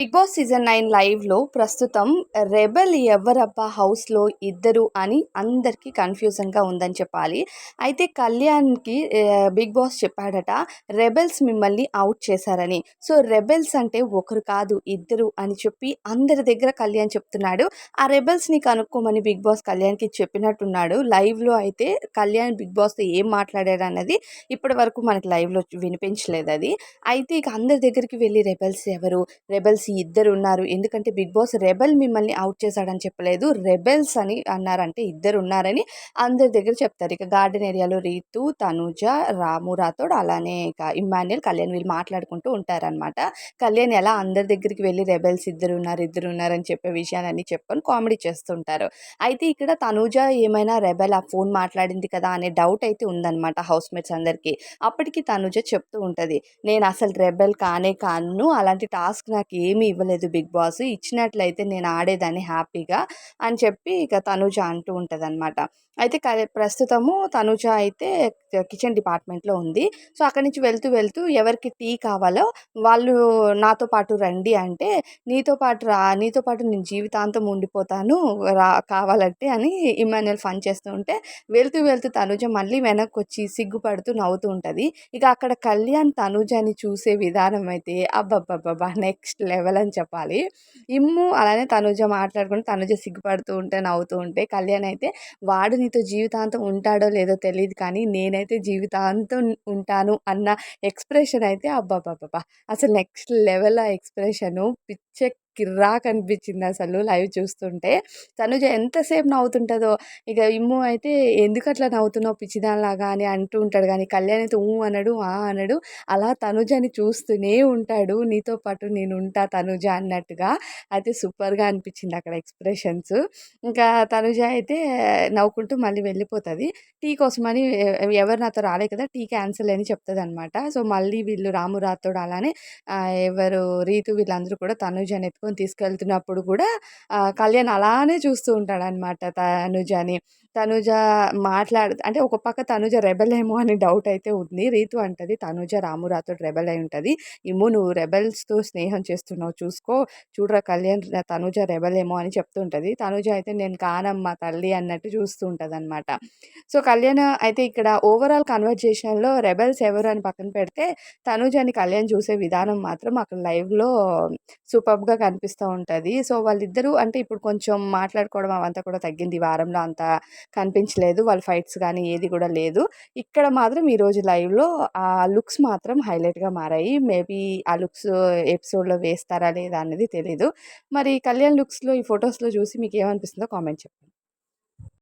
Big boss season 9 లైవ్‌లో ప్రస్తుతం rebel ఎవ్వరబ్బా హౌస్‌లో ఇద్దరు అని అందరికీ కన్‌ఫ్యూజన్‌గా ఉందని చెప్పాలి. అయితే కళ్యాణ్‌కి బిగ్ బాస్ చెప్పాడట రెబెల్స్ మిమ్మల్ని ఔట్ చేశారని. సో, రెబెల్స్ అంటే ఒకరు కాదు ఇద్దరు అని చెప్పి అందరి దగ్గర కళ్యాణ్ చెప్తున్నాడు. ఆ రెబెల్స్‌ని కనుక్కోమని బిగ్ బాస్ కళ్యాణ్‌కి చెప్పినట్టున్నాడు. లైవ్‌లో అయితే కళ్యాణ్ బిగ్ బాస్‌తో ఏం మాట్లాడాడన్నది ఇప్పటి వరకు మనకి లైవ్‌లో వినిపించలేదది. అయితే ఇక అందరి దగ్గరికి వెళ్లి రెబెల్స్ ఎవరు? రెబెల్స్ ఇద్దరున్నారు. ఎందుకంటే 'బిగ్ బాస్' రెబెల్ మిమ్మల్ని ఔట్ చేశాడని చెప్పలేదు. రెబెల్స్ అని అన్నారంటే ఇద్దరున్నారని అందరి దగ్గర చెప్తారు. ఇక గార్డెన్ ఏరియాలో రీతు, తనూజ, రాము రాథోడ్ అలానే ఇక ఇమ్మాన్యుయల్, కళ్యాణ్ వీళ్ళు మాట్లాడుకుంటూ ఉంటారనమాట. కళ్యాణ్ ఎలా అందరి దగ్గరికి వెళ్లి రెబెల్స్ ఇద్దరున్నారని చెప్పే విషయాలన్నీ చెప్పుకొని కామెడీ చేస్తుంటారు. అయితే ఇక్కడ తనూజ ఏమైనా రెబెల్ ఆ ఫోన్ మాట్లాడింది కదా అనే డౌట్ అయితే ఉందనమాట హౌస్‌మేట్స్ అందరికి. అప్పటికి తనూజ చెప్తూ ఉంటది. నేనసలు రెబెల్ కానే కాను. అలాంటి టాస్క్ నాకేమీ ఇవ్వలేదు బిగ్ బాస్. ఇచ్చినట్లయితే నేను ఆడేదాన్ని హ్యాపీగా అని చెప్పి ఇక తనూజ అంటూ ఉంటదనమాట. అయితే ప్రస్తుతము తనూజ అయితే కిచెన్ డిపార్ట్‌మెంట్‌లో ఉంది. సో, అక్కడి నుంచి వెళ్తూ ఎవరికి టీ కావాలో వాళ్ళు నాతో పాటు రండి అంటే, నీతో పాటు నేను జీవితాంతం ఉండిపోతాను కావాలంటే అని ఇమ్మాన్యుయల్ ఫన్ చేస్తూ ఉంటే, వెళ్తూ తనూజ మళ్ళీ వెనక్కొచ్చి సిగ్గుపడుతూ నవ్వుతూ ఉంటది. ఇక అక్కడ కళ్యాణ్ తనూజని చూసే విధానం అయితే అబ్బబ్బబ్బబ్బా! నెక్స్ట్ లెవెల్ అని చెప్పాలి. అలానే తనూజ మాట్లాడుకుంటూ తనూజ సిగ్గుపడుతూ ఉంటే, నవ్వుతూ ఉంటే కళ్యాణ్ అయితే వాడు నీతో జీవితాంతం ఉంటాడో లేదో తెలీదు కానీ నేనైతే జీవితాంతం ఉంటాను అన్న ఎక్స్‌ప్రెషన్ అయితే అబ్బబ్బబ్బబ్బా! అసలు నెక్స్ట్ లెవెల్ ఆ ఎక్స్‌ప్రెషను కిర్రాకనిపించిందసలు లైవ్ చూస్తుంటే. తనుజ ఎంతసేపు నవ్వుతుంటదో, ఇక అయితే "ఎందుకట్లా నవ్వుతున్నావు పిచ్చిదానిలాగా" అని అంటూ ఉంటాడు గానీ, కళ్యాణ్ అయితే ఊ అనడు, ఆ అనడు. అలా తనుజని చూస్తూనే ఉంటాడు. నీతో పాటు నేనుంటా తనుజ అన్నట్టుగా. అయితే సూపర్‌గా అనిపించింది అక్కడ ఎక్స్‌ప్రెషన్స్. ఇంకా తనుజ అయితే నవ్వుకుంటూ మళ్ళీ వెళ్ళిపోతది. టీ కోసమని ఎవరు నాతో రాలే కదా! టీ క్యాన్సిల్ అని చెప్తదనమాట. సో, మళ్ళీ వీళ్ళు రాము రాథోడ్ అలానే ఎవరు రీతు వీళ్ళందరూ కూడా తనుజని ఎత్తుకొని తీసుకెళ్తున్నప్పుడు కూడా కళ్యాణ్ అలానే చూస్తూ ఉంటాడనమాట తనుజని. తనుజ అంటే ఒక పక్క తనుజ రెబెల్ ఏమో అని డౌట్ అయితే ఉంది. రీతు అంటది తనుజ రాము రాథోడ్ రెబెల్ అయి ఉంటది. నువ్వు రెబెల్స్‌తో స్నేహం చేస్తున్నావు చూసుకో. చూడరా కళ్యాణ్ తనుజ రెబెల్ ఏమో అని చెప్తూ ఉంటది. తనుజ అయితే నేను కానమ్మా తల్లి అన్నట్టు చూస్తూ ఉంటదనమాట. సో, కళ్యాణ్ అయితే ఇక్కడ ఓవరాల్ కన్వర్జేషన్‌లో రెబెల్స్ ఎవరు అని పక్కన పెడితే తనుజని కళ్యాణ్ చూసే విధానం మాత్రం అక్కడ లైవ్‌లో సూపర్బ్‌గా కనిపిస్తూ ఉంటది. సో, వాళ్ళిద్దరూ అంటే ఇప్పుడు కొంచెం మాట్లాడుకోవడం అవంతా కూడా తగ్గింది. ఈ వారంలో అంత కనిపించలేదు. వాళ్ళ ఫైట్స్ గానీ ఏది కూడా లేదు. ఇక్కడ మాత్రం ఈరోజు లైవ్‌లో ఆ లుక్స్ మాత్రం హైలైట్‌గా మారాయి. మేబీ ఆ లుక్స్ ఎపిసోడ్‌లో వేస్తారా లేదా అనేది తెలీదు. మరి కళ్యాణ్ లుక్స్‌లో ఈ ఫోటోస్‌లో చూసి మీకేమనిపిస్తుందో కామెంట్ చెప్పండి.